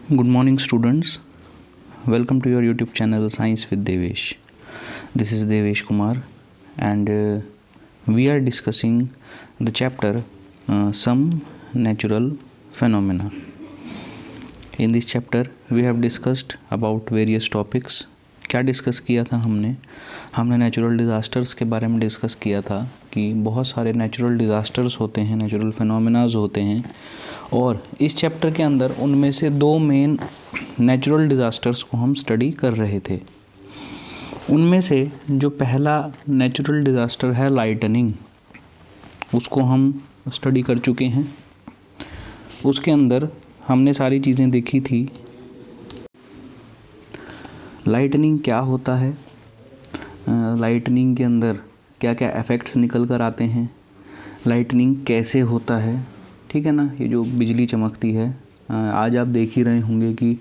Good morning, students. Welcome to your YouTube channel Science with Devesh. This is Devesh Kumar, and we are discussing the chapter Some Natural Phenomena. In this chapter, we have discussed about various topics. क्या discuss किया था हमने natural disasters के बारे में discuss किया था कि बहुत सारे नेचुरल डिज़ास्टर्स होते हैं, नेचुरल फिनोमेनाज होते हैं, और इस चैप्टर के अंदर उनमें से दो मेन नेचुरल डिज़ास्टर्स को हम स्टडी कर रहे थे। उनमें से जो पहला नेचुरल डिज़ास्टर है लाइटनिंग, उसको हम स्टडी कर चुके हैं। उसके अंदर हमने सारी चीज़ें देखी थी। लाइटनिंग क्या होता है, लाइटनिंग के अंदर क्या क्या इफ़ेक्ट्स निकल कर आते हैं, लाइटनिंग कैसे होता है, ठीक है ना। ये जो बिजली चमकती है, आज आप देख ही रहे होंगे कि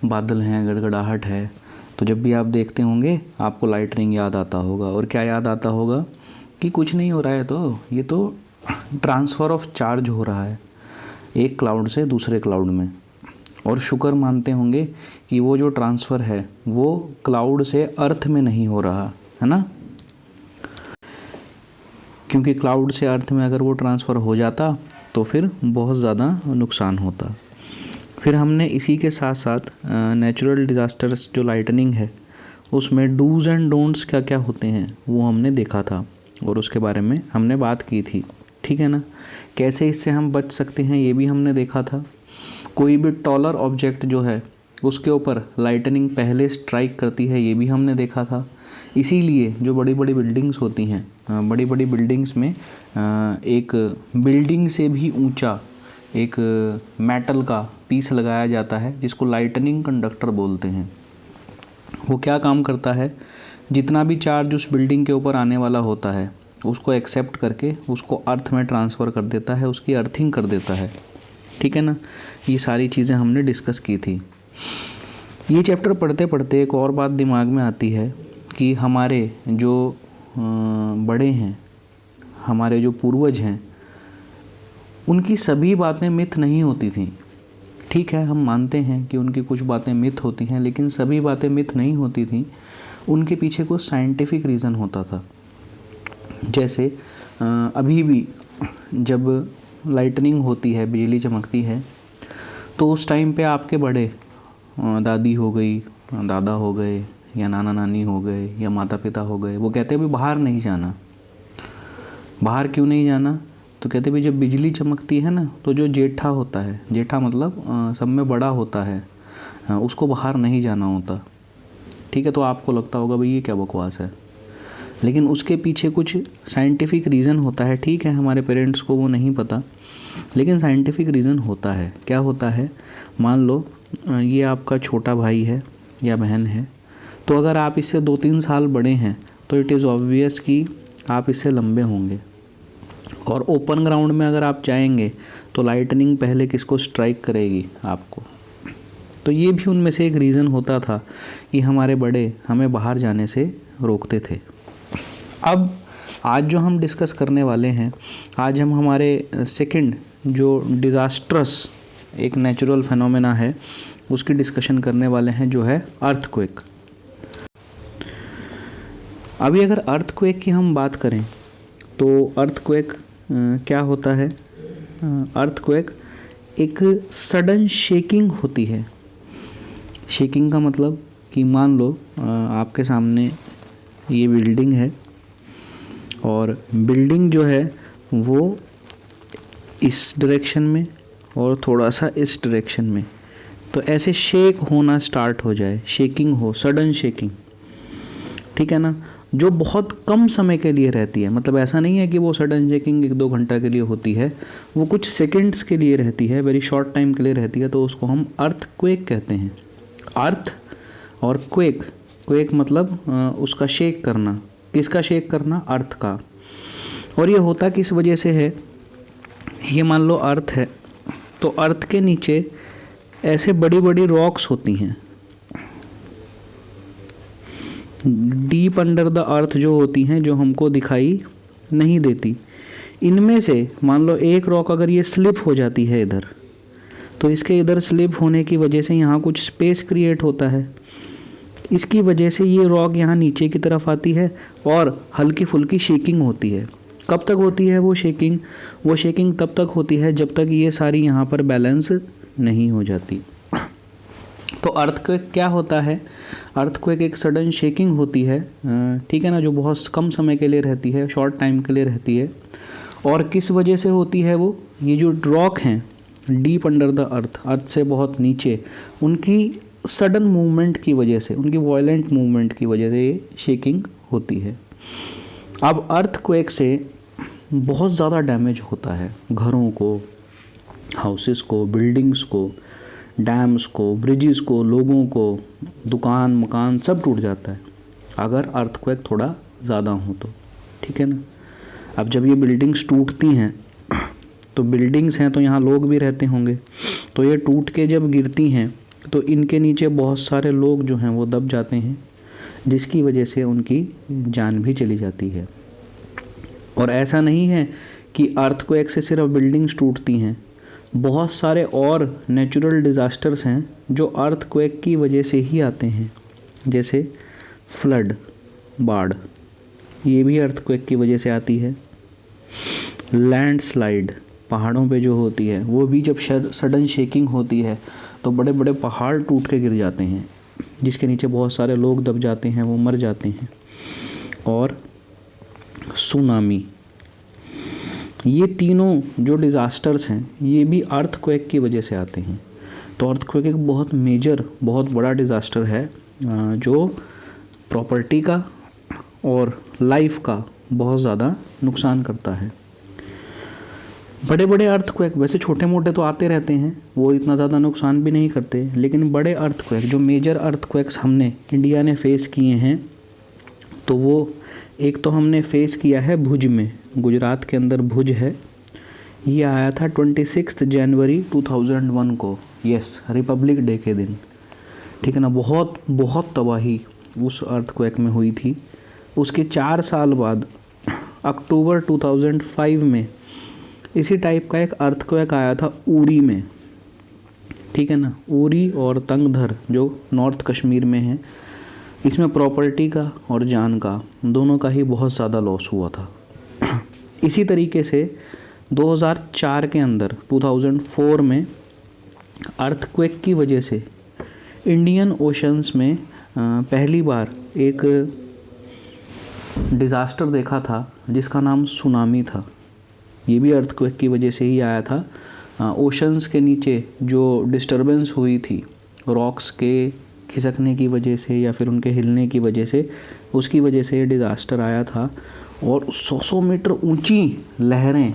बादल हैं, गड़गड़ाहट है, तो जब भी आप देखते होंगे आपको लाइटनिंग याद आता होगा। और क्या याद आता होगा कि कुछ नहीं हो रहा है, तो ये तो ट्रांसफ़र ऑफ चार्ज हो रहा है एक क्लाउड से दूसरे क्लाउड में। और शुक्र मानते होंगे कि वो जो ट्रांसफ़र है वो क्लाउड से अर्थ में नहीं हो रहा है ना, क्योंकि क्लाउड से अर्थ में अगर वो ट्रांसफ़र हो जाता तो फिर बहुत ज़्यादा नुकसान होता। फिर हमने इसी के साथ साथ नेचुरल डिज़ास्टर्स जो लाइटनिंग है उसमें डूज़ एंड डोंट्स क्या क्या होते हैं वो हमने देखा था और उसके बारे में हमने बात की थी, ठीक है ना। कैसे इससे हम बच सकते हैं ये भी हमने देखा था। कोई भी टॉलर ऑब्जेक्ट जो है उसके ऊपर लाइटनिंग पहले स्ट्राइक करती है, ये भी हमने देखा था। इसीलिए जो बड़ी बड़ी बिल्डिंग्स होती हैं, बड़ी बड़ी बिल्डिंग्स में एक बिल्डिंग से भी ऊंचा एक मेटल का पीस लगाया जाता है जिसको लाइटनिंग कंडक्टर बोलते हैं। वो क्या काम करता है, जितना भी चार्ज उस बिल्डिंग के ऊपर आने वाला होता है उसको एक्सेप्ट करके उसको अर्थ में ट्रांसफ़र कर देता है, उसकी अर्थिंग कर देता है, ठीक है ना। ये सारी चीज़ें हमने डिस्कस की थी। ये चैप्टर पढ़ते पढ़ते एक और बात दिमाग में आती है कि हमारे जो बड़े हैं, हमारे जो पूर्वज हैं, उनकी सभी बातें मिथ नहीं होती थी। ठीक है, हम मानते हैं कि उनकी कुछ बातें मिथ होती हैं, लेकिन सभी बातें मिथ नहीं होती थी। उनके पीछे कुछ साइंटिफिक रीज़न होता था। जैसे अभी भी जब लाइटनिंग होती है, बिजली चमकती है, तो उस टाइम पे आपके बड़े, दादी हो गई, दादा हो गए, या नाना नानी हो गए, या माता पिता हो गए, वो कहते भी बाहर नहीं जाना। बाहर क्यों नहीं जाना, तो कहते भी जब बिजली चमकती है ना तो जो जेठा होता है, जेठा मतलब सब में बड़ा होता है, उसको बाहर नहीं जाना होता, ठीक है। तो आपको लगता होगा भाई ये क्या बकवास है, लेकिन उसके पीछे कुछ साइंटिफिक रीज़न होता है, ठीक है। हमारे पेरेंट्स को वो नहीं पता, लेकिन साइंटिफिक रीज़न होता है। क्या होता है, मान लो ये आपका छोटा भाई है या बहन है, तो अगर आप इससे 2-3 साल बड़े हैं तो इट इज़ ऑब्वियस कि आप इससे लंबे होंगे। और ओपन ग्राउंड में अगर आप जाएंगे तो लाइटनिंग पहले किसको स्ट्राइक करेगी, आपको। तो ये भी उनमें से एक रीज़न होता था कि हमारे बड़े हमें बाहर जाने से रोकते थे। अब आज जो हम डिस्कस करने वाले हैं, आज हम हमारे सेकंड जो डिज़ास्ट्रस एक नेचुरल फिनोमेना है उसकी डिस्कशन करने वाले हैं, जो है अर्थक्वेक। अभी अगर अर्थक्वेक की हम बात करें तो अर्थक्वेक क्या होता है। अर्थक्वेक एक सडन शेकिंग होती है। शेकिंग का मतलब कि मान लो आपके सामने ये बिल्डिंग है और बिल्डिंग जो है वो इस डायरेक्शन में और थोड़ा सा इस डायरेक्शन में, तो ऐसे शेक होना स्टार्ट हो जाए, शेकिंग हो, सडन शेकिंग, ठीक है ना, जो बहुत कम समय के लिए रहती है। मतलब ऐसा नहीं है कि वो सडन शेकिंग 1-2 घंटा के लिए होती है, वो कुछ सेकंड्स के लिए रहती है, वेरी शॉर्ट टाइम के लिए रहती है, तो उसको हम अर्थक्वेक कहते हैं। अर्थ और क्वेक, क्वेक मतलब उसका शेक करना, किसका शेक करना, अर्थ का। और ये होता किस वजह से है, ये मान लो अर्थ है, तो अर्थ के नीचे ऐसे बड़ी बड़ी रॉक्स होती हैं, डीप अंडर द अर्थ जो होती हैं, जो हमको दिखाई नहीं देती। इनमें से मान लो एक रॉक अगर ये स्लिप हो जाती है इधर, तो इसके इधर स्लिप होने की वजह से यहाँ कुछ स्पेस क्रिएट होता है, इसकी वजह से ये रॉक यहाँ नीचे की तरफ आती है और हल्की फुल्की शेकिंग होती है। कब तक होती है वो शेकिंग? वो शेकिंग तब तक होती है जब तक ये सारी यहाँ पर बैलेंस नहीं हो जाती। तो अर्थक्वेक क्या होता है? अर्थक्वेक एक सडन शेकिंग होती है, ठीक है ना, जो बहुत कम समय के लिए रहती है, शॉर्ट टाइम के लिए रहती है। और किस वजह से होती है वो? ये जो रॉक हैं डीप अंडर द अर्थ से बहुत नीचे, उनकी सडन मूवमेंट की वजह से, उनकी वायलेंट मूवमेंट की वजह से ये शेकिंग होती है। अब अर्थक्वेक से बहुत ज़्यादा डैमेज होता है, घरों को, हाउसेस को, बिल्डिंग्स को, डैम्स को, ब्रिजेस को, लोगों को, दुकान मकान सब टूट जाता है अगर अर्थक्वेक थोड़ा ज़्यादा हो तो, ठीक है ना। अब जब ये बिल्डिंग्स टूटती हैं, तो बिल्डिंग्स हैं तो यहाँ लोग भी रहते होंगे, तो ये टूट के जब गिरती हैं तो इनके नीचे बहुत सारे लोग जो हैं वो दब जाते हैं, जिसकी वजह से उनकी जान भी चली जाती है। और ऐसा नहीं है कि अर्थक्वेक से सिर्फ बिल्डिंग्स टूटती हैं, बहुत सारे और नेचुरल डिज़ास्टर्स हैं जो अर्थक्वेक की वजह से ही आते हैं, जैसे फ्लड, बाढ़, ये भी अर्थक्वेक की वजह से आती है। लैंडस्लाइड, पहाड़ों पे जो होती है, वो भी जब सडन शेकिंग होती है तो बड़े बड़े पहाड़ टूट के गिर जाते हैं, जिसके नीचे बहुत सारे लोग दब जाते हैं, वो मर जाते हैं। और सुनामी, ये तीनों जो डिज़ास्टर्स हैं ये भी अर्थक्वेक की वजह से आते हैं। तो अर्थक्वेक एक बहुत मेजर, बहुत बड़ा डिज़ास्टर है जो प्रॉपर्टी का और लाइफ का बहुत ज़्यादा नुकसान करता है। बड़े बड़े अर्थक्वेक वैसे छोटे मोटे तो आते रहते हैं, वो इतना ज़्यादा नुकसान भी नहीं करते, लेकिन बड़े अर्थक्वेक, जो मेजर अर्थक्वेक्स हमने इंडिया ने फेस किए हैं, तो वो एक तो हमने फेस किया है भुज में, गुजरात के अंदर भुज है, ये आया था 26 जनवरी 2001 को, यस, रिपब्लिक डे के दिन, ठीक है ना। बहुत बहुत तबाही उस अर्थक्वेक में हुई थी। उसके 4 साल बाद अक्टूबर 2005 में इसी टाइप का एक अर्थक्वेक आया था उरी में, ठीक है ना। उरी और तंगधर जो नॉर्थ कश्मीर में है, इसमें प्रॉपर्टी का और जान का दोनों का ही बहुत ज़्यादा लॉस हुआ था। इसी तरीके से 2004 के अंदर 2004 में अर्थक्वेक की वजह से इंडियन ओशंस में पहली बार एक डिज़ास्टर देखा था जिसका नाम सुनामी था। ये भी अर्थक्वेक की वजह से ही आया था। ओशंस के नीचे जो डिस्टरबेंस हुई थी, रॉक्स के खिसकने की वजह से या फिर उनके हिलने की वजह से, उसकी वजह से ये डिज़ास्टर आया था और 100 मीटर ऊंची लहरें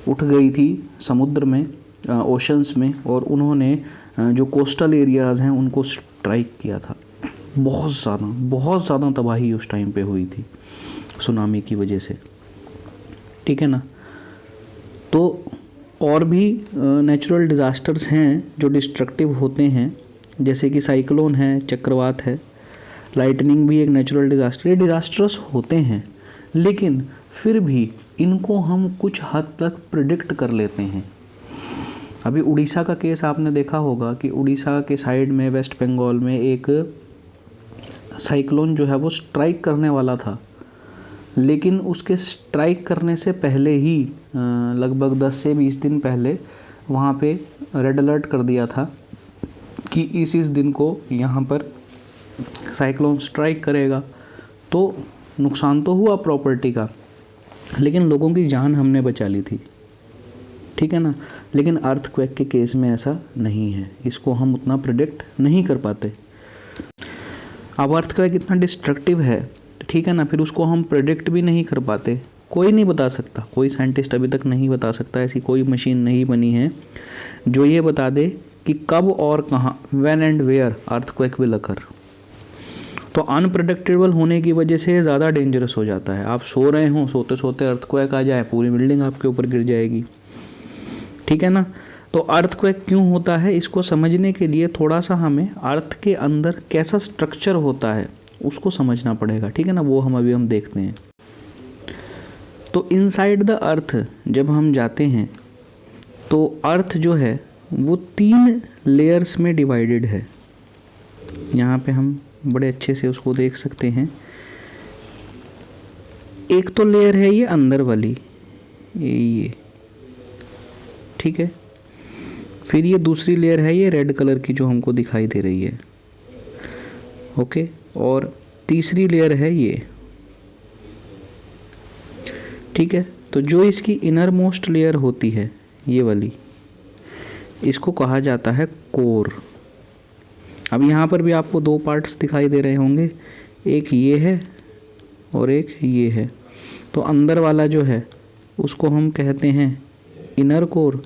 उठ गई थी समुद्र में, ओशंस में, और उन्होंने जो कोस्टल एरियाज़ हैं उनको स्ट्राइक किया था। बहुत ज़्यादा तबाही उस टाइम पे हुई थी सुनामी की वजह से, ठीक है ना। तो और भी नेचुरल डिज़ास्टर्स हैं जो डिस्ट्रक्टिव होते हैं, जैसे कि साइक्लोन है, चक्रवात है, लाइटनिंग भी एक नेचुरल डिज़ास्टर। ये डिज़ास्टर्स होते हैं, लेकिन फिर भी इनको हम कुछ हद तक प्रिडिक्ट कर लेते हैं। अभी उड़ीसा का केस आपने देखा होगा कि उड़ीसा के साइड में, वेस्ट बंगाल में एक साइक्लोन जो है वो स्ट्राइक करने वाला था, लेकिन उसके स्ट्राइक करने से पहले ही लगभग 10 से 20 दिन पहले वहाँ पे रेड अलर्ट कर दिया था कि इस दिन को यहाँ पर साइक्लोन स्ट्राइक करेगा। तो नुकसान तो हुआ प्रॉपर्टी का, लेकिन लोगों की जान हमने बचा ली थी, ठीक है ना। लेकिन अर्थक्वेक के केस में ऐसा नहीं है, इसको हम उतना प्रिडिक्ट नहीं कर पाते। अब अर्थक्वेक इतना डिस्ट्रक्टिव है, ठीक है ना, फिर उसको हम प्रिडिक्ट भी नहीं कर पाते। कोई नहीं बता सकता, कोई साइंटिस्ट अभी तक नहीं बता सकता, ऐसी कोई मशीन नहीं बनी है जो ये बता दे कि कब और कहाँ, when and where earthquake will occur. तो अनप्रेडिक्टेबल होने की वजह से ज़्यादा डेंजरस हो जाता है। आप सो रहे हो, सोते सोते अर्थक्वेक आ जाए, पूरी बिल्डिंग आपके ऊपर गिर जाएगी, ठीक है ना। तो अर्थक्वेक क्यों होता है, इसको समझने के लिए थोड़ा सा हमें अर्थ के अंदर कैसा स्ट्रक्चर होता है उसको समझना पड़ेगा, ठीक है ना। वो हम देखते हैं। तो इनसाइड द अर्थ जब हम जाते हैं तो अर्थ जो है वो 3 लेयर्स में डिवाइडेड है। यहाँ पे हम बड़े अच्छे से उसको देख सकते हैं। एक तो लेयर है ये अंदर वाली, ये ठीक है। फिर ये दूसरी लेयर है ये रेड कलर की जो हमको दिखाई दे रही है, ओके। और तीसरी लेयर है ये, ठीक है। तो जो इसकी इनर मोस्ट लेयर होती है ये वाली, इसको कहा जाता है कोर। अब यहाँ पर भी आपको 2 पार्ट्स दिखाई दे रहे होंगे, एक ये है और एक ये है। तो अंदर वाला जो है उसको हम कहते हैं इनर कोर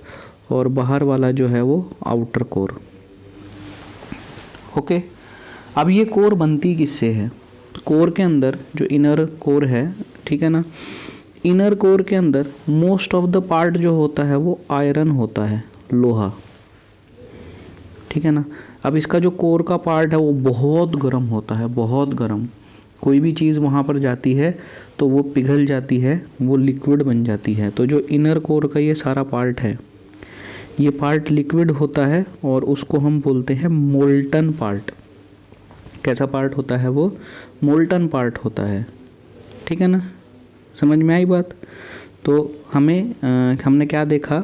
और बाहर वाला जो है वो आउटर कोर, ओके। अब ये कोर बनती किससे है? कोर के अंदर जो इनर कोर है, ठीक है ना, इनर कोर के अंदर मोस्ट ऑफ द पार्ट जो होता है वो आयरन होता है, लोहा, ठीक है ना। अब इसका जो कोर का पार्ट है वो बहुत गर्म होता है, बहुत गर्म। कोई भी चीज़ वहाँ पर जाती है तो वो पिघल जाती है, वो लिक्विड बन जाती है। तो जो इनर कोर का ये सारा पार्ट है, ये पार्ट लिक्विड होता है और उसको हम बोलते हैं मोल्टन पार्ट। कैसा पार्ट होता है वो? मोल्टन पार्ट होता है, ठीक है ना। समझ में आई बात? तो हमने क्या देखा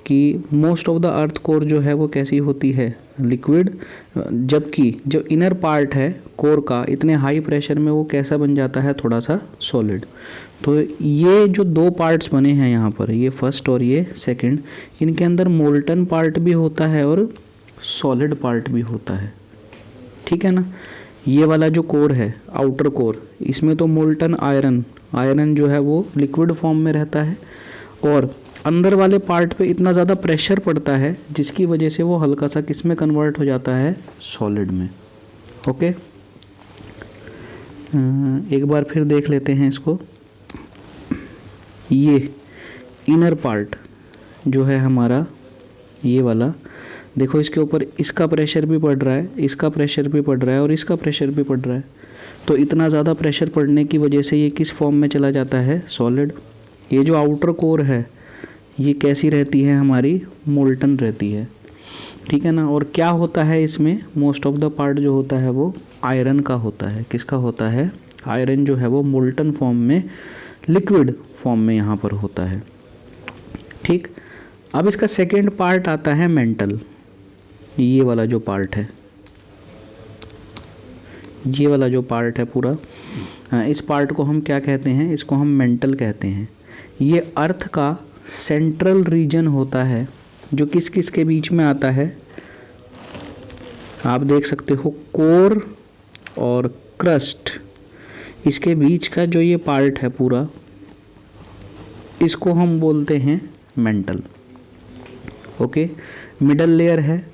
कि most of the earth core जो है वो कैसी होती है? लिक्विड। जबकि जो इनर पार्ट है कोर का, इतने हाई प्रेशर में वो कैसा बन जाता है? थोड़ा सा सॉलिड। तो ये जो 2 पार्ट्स बने हैं यहाँ पर, ये फर्स्ट और ये सेकंड, इनके अंदर मोल्टन पार्ट भी होता है और सॉलिड पार्ट भी होता है, ठीक है ना। ये वाला जो कोर है आउटर कोर, इसमें तो मोल्टन आयरन जो है वो लिक्विड फॉर्म में रहता है और अंदर वाले पार्ट पे इतना ज़्यादा प्रेशर पड़ता है जिसकी वजह से वो हल्का सा किस में कन्वर्ट हो जाता है? सॉलिड में, ओके। एक बार फिर देख लेते हैं इसको। ये इनर पार्ट जो है हमारा, ये वाला देखो, इसके ऊपर इसका प्रेशर भी पड़ रहा है, इसका प्रेशर भी पड़ रहा है और इसका प्रेशर भी पड़ रहा है। तो इतना ज़्यादा प्रेशर पड़ने की वजह से ये किस फॉर्म में चला जाता है? सॉलिड। ये जो आउटर कोर है ये कैसी रहती है हमारी? मोल्टन रहती है, ठीक है ना। और क्या होता है इसमें? मोस्ट ऑफ द पार्ट जो होता है वो आयरन का होता है। किसका होता है? आयरन जो है वो मोल्टन फॉर्म में, लिक्विड फॉर्म में यहाँ पर होता है, ठीक। अब इसका सेकेंड पार्ट आता है मेंटल। ये वाला जो पार्ट है, ये वाला जो पार्ट है पूरा, इस पार्ट को हम क्या कहते हैं? इसको हम मेंटल कहते हैं। ये अर्थ का सेंट्रल रीजन होता है जो किस किस के बीच में आता है? आप देख सकते हो कोर और क्रस्ट, इसके बीच का जो ये पार्ट है पूरा, इसको हम बोलते हैं मेंटल, ओके। मिडल लेयर है,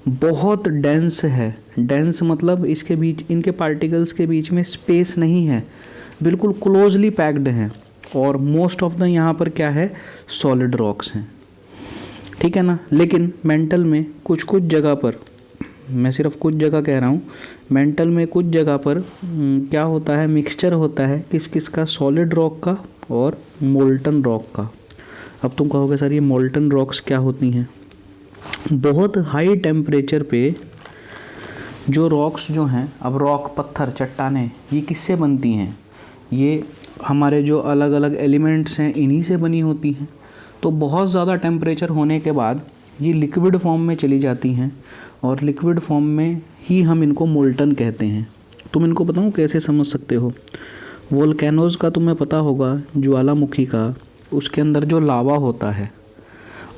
बहुत डेंस है। डेंस मतलब इसके बीच, इनके पार्टिकल्स के बीच में स्पेस नहीं है, बिल्कुल क्लोजली पैक्ड हैं। और मोस्ट ऑफ द यहाँ पर क्या है? सॉलिड रॉक्स हैं, ठीक है ना। लेकिन मेंटल में कुछ कुछ जगह पर, मैं सिर्फ कुछ जगह कह रहा हूँ, मेंटल में कुछ जगह पर क्या होता है? मिक्सचर होता है किस किस का? सॉलिड रॉक का और मोल्टन रॉक का। अब तुम कहोगे सर ये मोल्टन रॉक्स क्या होती हैं? बहुत हाई टेम्परेचर पे जो रॉक्स जो हैं, अब रॉक, पत्थर, चट्टानें, ये किससे बनती हैं? ये हमारे जो अलग अलग एलिमेंट्स हैं इन्हीं से बनी होती हैं। तो बहुत ज़्यादा टेम्परेचर होने के बाद ये लिक्विड फॉर्म में चली जाती हैं और लिक्विड फॉर्म में ही हम इनको मोल्टन कहते हैं। तुम इनको बताऊँ कैसे समझ सकते हो? वोल्केनोज़ का तुम्हें पता होगा, ज्वालामुखी का, उसके अंदर जो लावा होता है,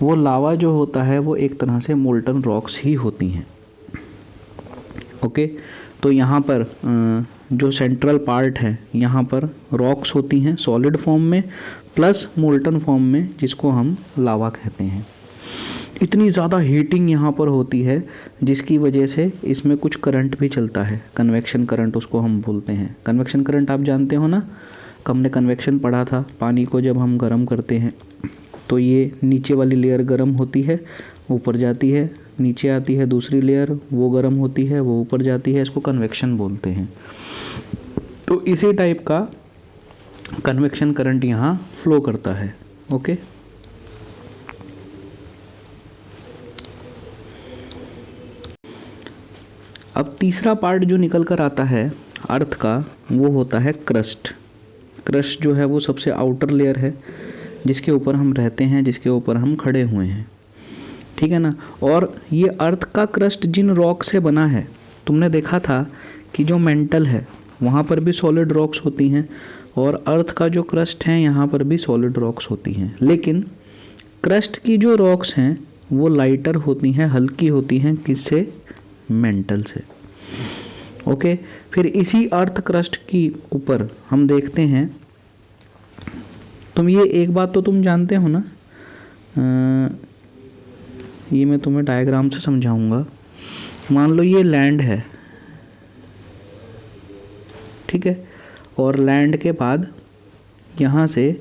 वो लावा जो होता है वो एक तरह से मोल्टन रॉक्स ही होती हैं, ओके। तो यहाँ पर जो सेंट्रल पार्ट है यहाँ पर रॉक्स होती हैं सॉलिड फॉर्म में प्लस मोल्टन फॉर्म में, जिसको हम लावा कहते हैं। इतनी ज़्यादा हीटिंग यहाँ पर होती है जिसकी वजह से इसमें कुछ करंट भी चलता है, कन्वेक्शन करंट उसको हम बोलते हैं। कन्वेक्शन करंट आप जानते हो ना, हमने कन्वेक्शन पढ़ा था। पानी को जब हम गर्म करते हैं तो ये नीचे वाली लेयर गर्म होती है, ऊपर जाती है, नीचे आती है दूसरी लेयर, वो गर्म होती है, वो ऊपर जाती है, इसको कन्वेक्शन बोलते हैं। तो इसी टाइप का कन्वेक्शन करंट यहाँ फ्लो करता है, ओके। अब तीसरा पार्ट जो निकल कर आता है अर्थ का वो होता है क्रस्ट। क्रस्ट जो है वो सबसे आउटर लेयर है जिसके ऊपर हम रहते हैं, जिसके ऊपर हम खड़े हुए हैं, ठीक है ना। और ये अर्थ का क्रस्ट जिन रॉक से बना है, तुमने देखा था कि जो मेंटल है वहाँ पर भी सॉलिड रॉक्स होती हैं और अर्थ का जो क्रस्ट है यहाँ पर भी सॉलिड रॉक्स होती हैं, लेकिन क्रस्ट की जो रॉक्स हैं वो लाइटर होती हैं, हल्की होती हैं, किससे? मेंटल से। ओके, फिर इसी अर्थ क्रस्ट की ऊपर हम देखते हैं, तुम ये एक बात तो तुम जानते हो ना, ये मैं तुम्हें डायग्राम से समझाऊंगा। मान लो ये लैंड है, ठीक है, और लैंड के बाद यहाँ से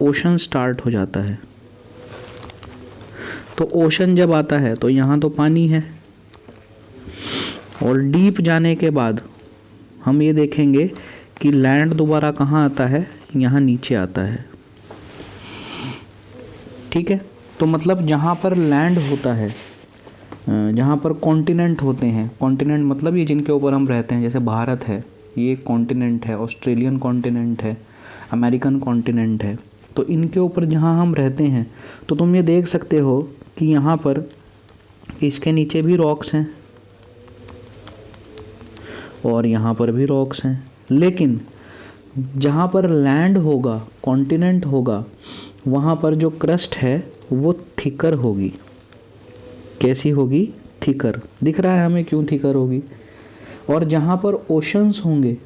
ओशन स्टार्ट हो जाता है। तो ओशन जब आता है तो यहाँ तो पानी है, और डीप जाने के बाद हम ये देखेंगे कि लैंड दोबारा कहाँ आता है? यहाँ नीचे आता है, ठीक है। तो मतलब जहाँ पर लैंड होता है, जहाँ पर कॉन्टिनेंट होते हैं, कॉन्टिनेंट मतलब ये जिनके ऊपर हम रहते हैं, जैसे भारत है, ये कॉन्टिनेंट है, ऑस्ट्रेलियन कॉन्टिनेंट है, अमेरिकन कॉन्टिनेंट है, तो इनके ऊपर जहाँ हम रहते हैं तो तुम ये देख सकते हो कि यहाँ पर इसके नीचे भी रॉक्स हैं और यहाँ पर भी रॉक्स हैं, लेकिन जहाँ पर लैंड होगा, कॉन्टिनेंट होगा, वहाँ पर जो क्रस्ट है वो थिकर होगी। कैसी होगी? थिकर। दिख रहा है हमें क्यों थिकर होगी? और जहाँ पर ओशंस होंगे,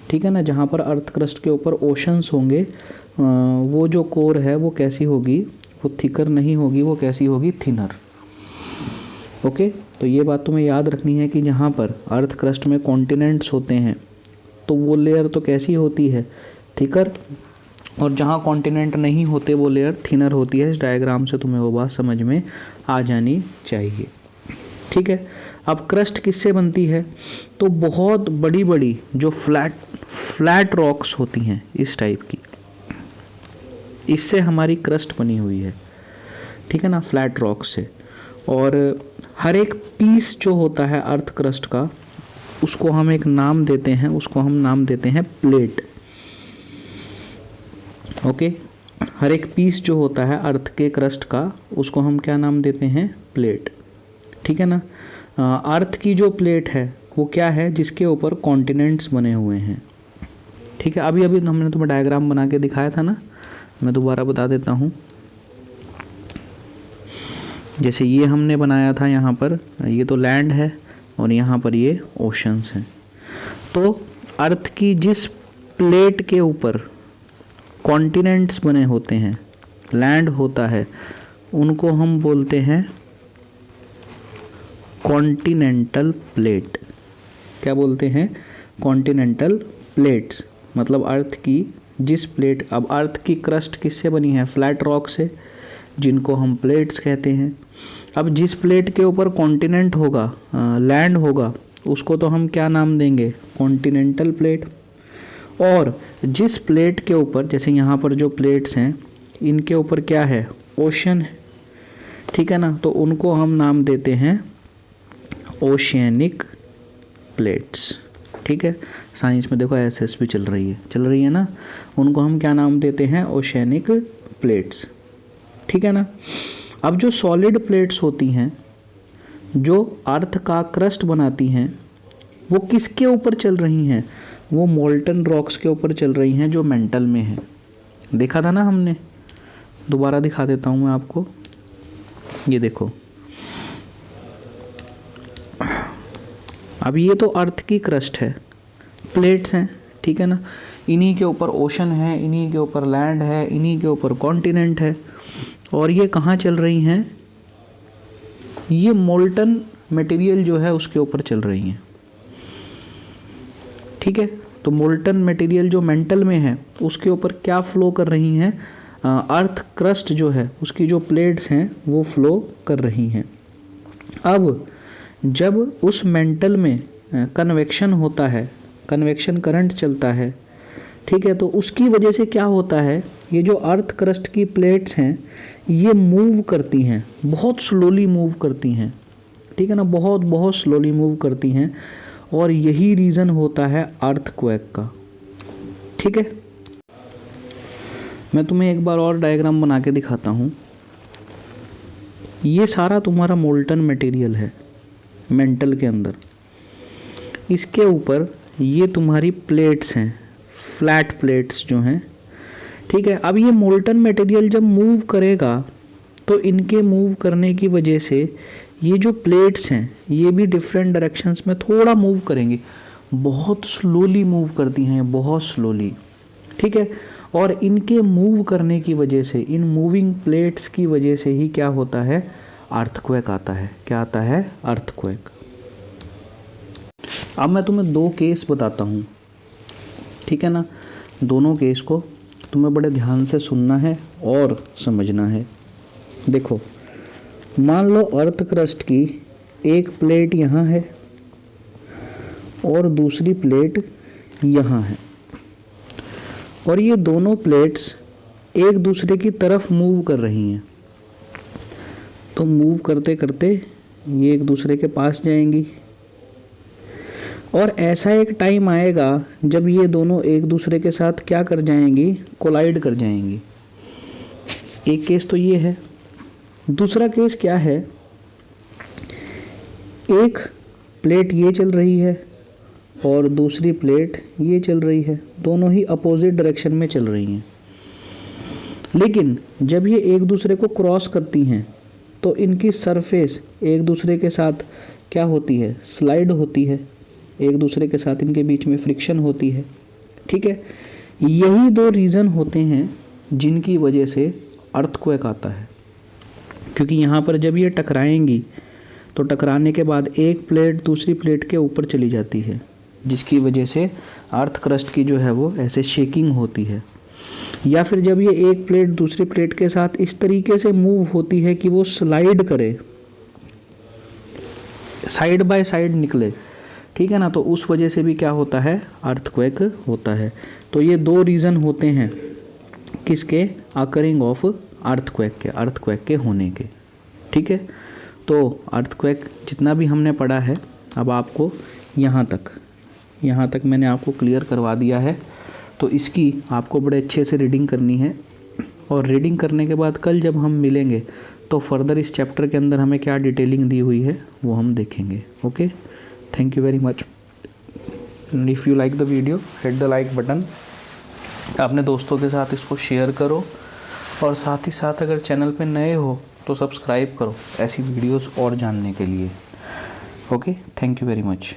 ठीक है ना, जहाँ पर अर्थ क्रस्ट के ऊपर ओशंस होंगे, वो जो कोर है वो कैसी होगी? वो थिकर नहीं होगी, वो कैसी होगी? थिनर। ओके, तो ये बात तुम्हें याद रखनी है कि जहाँ पर अर्थ क्रस्ट में कॉन्टिनेंट्स होते हैं तो वो लेयर तो कैसी होती है? थिकर, और जहाँ कॉन्टिनेंट नहीं होते वो लेयर थिनर होती है। इस डायग्राम से तुम्हें वो बात समझ में आ जानी चाहिए, ठीक है। अब क्रस्ट किससे बनती है? तो बहुत बड़ी बड़ी जो फ्लैट रॉक्स होती हैं इस टाइप की, इससे हमारी क्रस्ट बनी हुई है, ठीक है ना, फ्लैट रॉक से। और हर एक पीस जो होता है अर्थ क्रस्ट का, उसको हम एक नाम देते हैं, उसको हम नाम देते हैं प्लेट। ओके, हर एक पीस जो होता है अर्थ के क्रस्ट का, उसको हम क्या नाम देते हैं? प्लेट, ठीक है ना। अर्थ की जो प्लेट है वो क्या है? जिसके ऊपर कॉन्टिनेंट्स बने हुए हैं, ठीक है। अभी हमने तुम्हें डायग्राम बना के दिखाया था ना, मैं दोबारा बता देता हूँ। जैसे ये हमने बनाया था, यहाँ पर ये तो लैंड है और यहाँ पर ये ओशंस हैं। तो अर्थ की जिस प्लेट के ऊपर कॉन्टिनेंट्स बने होते हैं, लैंड होता है, उनको हम बोलते हैं कॉन्टिनेंटल प्लेट। क्या बोलते हैं? Continental plates. मतलब अर्थ की जिस प्लेट, अब अर्थ की क्रस्ट किससे बनी है? फ्लैट रॉक से, जिनको हम प्लेट्स कहते हैं। अब जिस प्लेट के ऊपर कॉन्टिनेंट होगा, लैंड होगा, उसको तो हम क्या नाम देंगे? Continental plate. और जिस प्लेट के ऊपर, जैसे यहाँ पर जो प्लेट्स हैं, इनके ऊपर क्या है? ओशन है, ठीक है ना, तो उनको हम नाम देते हैं ओशियनिक प्लेट्स, ठीक है। साइंस में देखो एसएस भी चल रही है ना, उनको हम क्या नाम देते हैं? ओशियनिक प्लेट्स, ठीक है ना। अब जो सॉलिड प्लेट्स होती हैं, जो अर्थ का क्रस्ट बनाती हैं, वो किसके ऊपर चल रही हैं? वो मोल्टन रॉक्स के ऊपर चल रही हैं, जो मेंटल में है। देखा था ना हमने, दोबारा दिखा देता हूँ मैं आपको। ये देखो, अब ये तो अर्थ की क्रस्ट है, प्लेट्स हैं, ठीक है ना। इन्हीं के ऊपर ओशन है, इन्हीं के ऊपर लैंड है, इन्हीं के ऊपर कॉन्टिनेंट है, और ये कहाँ चल रही हैं? ये मोल्टन मटेरियल जो है उसके ऊपर चल रही हैं, ठीक है। तो मोल्टन मटेरियल जो मेंटल में है उसके ऊपर क्या फ्लो कर रही हैं? अर्थ क्रस्ट जो है उसकी जो प्लेट्स हैं वो फ्लो कर रही हैं। अब जब उस मेंटल में कन्वेक्शन होता है, कन्वेक्शन करंट चलता है, ठीक है, तो उसकी वजह से क्या होता है? ये जो अर्थ क्रस्ट की प्लेट्स हैं ये मूव करती हैं, बहुत स्लोली मूव करती हैं, ठीक है ना, बहुत बहुत स्लोली मूव करती हैं, और यही रीज़न होता है अर्थक्वेक का। ठीक है, मैं तुम्हें एक बार और डायग्राम बना के दिखाता हूँ। ये सारा तुम्हारा मोल्टन मटेरियल है मेंटल के अंदर, इसके ऊपर ये तुम्हारी प्लेट्स हैं, फ्लैट प्लेट्स जो हैं। ठीक है, अब ये मोल्टन मटेरियल जब मूव करेगा तो इनके मूव करने की वजह से ये जो प्लेट्स हैं ये भी डिफरेंट डायरेक्शंस में थोड़ा मूव करेंगी, बहुत स्लोली मूव करती हैं, बहुत स्लोली। ठीक है, और इनके मूव करने की वजह से, इन मूविंग प्लेट्स की वजह से ही क्या होता है, अर्थक्वेक आता है। क्या आता है, अर्थक्वेक। अब मैं तुम्हें दो केस बताता हूँ, ठीक है ना, दोनों केस को तुम्हें बड़े ध्यान से सुनना है और समझना है। देखो, मान लो अर्थ क्रस्ट की एक प्लेट यहाँ है और दूसरी प्लेट यहाँ है, और ये दोनों प्लेट्स एक दूसरे की तरफ मूव कर रही हैं। तो मूव करते करते ये एक दूसरे के पास जाएंगी, और ऐसा एक टाइम आएगा जब ये दोनों एक दूसरे के साथ क्या कर जाएंगी, कोलाइड कर जाएंगी। एक केस तो ये है। दूसरा केस क्या है, एक प्लेट ये चल रही है और दूसरी प्लेट ये चल रही है, दोनों ही अपोजिट डायरेक्शन में चल रही हैं। लेकिन जब ये एक दूसरे को क्रॉस करती हैं तो इनकी सरफेस एक दूसरे के साथ क्या होती है, स्लाइड होती है, एक दूसरे के साथ इनके बीच में फ्रिक्शन होती है। ठीक है, यही दो रीज़न होते हैं जिनकी वजह से अर्थक्वेक आता है। क्योंकि यहाँ पर जब ये टकराएंगी तो टकराने के बाद एक प्लेट दूसरी प्लेट के ऊपर चली जाती है, जिसकी वजह से अर्थ क्रस्ट की जो है वो ऐसे शेकिंग होती है। या फिर जब ये एक प्लेट दूसरी प्लेट के साथ इस तरीके से मूव होती है कि वो स्लाइड करे, साइड बाय साइड निकले, ठीक है ना, तो उस वजह से भी क्या होता है, अर्थक्वेक होता है। तो ये दो रीज़न होते हैं किसके, अकरिंग ऑफ अर्थक्वेक के होने के। ठीक है, तो अर्थक्वेक जितना भी हमने पढ़ा है, अब आपको यहाँ तक मैंने आपको क्लियर करवा दिया है। तो इसकी आपको बड़े अच्छे से रीडिंग करनी है, और रीडिंग करने के बाद कल जब हम मिलेंगे तो फर्दर इस चैप्टर के अंदर हमें क्या डिटेलिंग दी हुई है वो हम देखेंगे। Okay, thank you very much. If you like the video, hit the like button, अपने दोस्तों के साथ इसको शेयर करो, और साथ ही साथ अगर चैनल पे नए हो तो सब्सक्राइब करो ऐसी वीडियोस और जानने के लिए। Okay, thank you very much.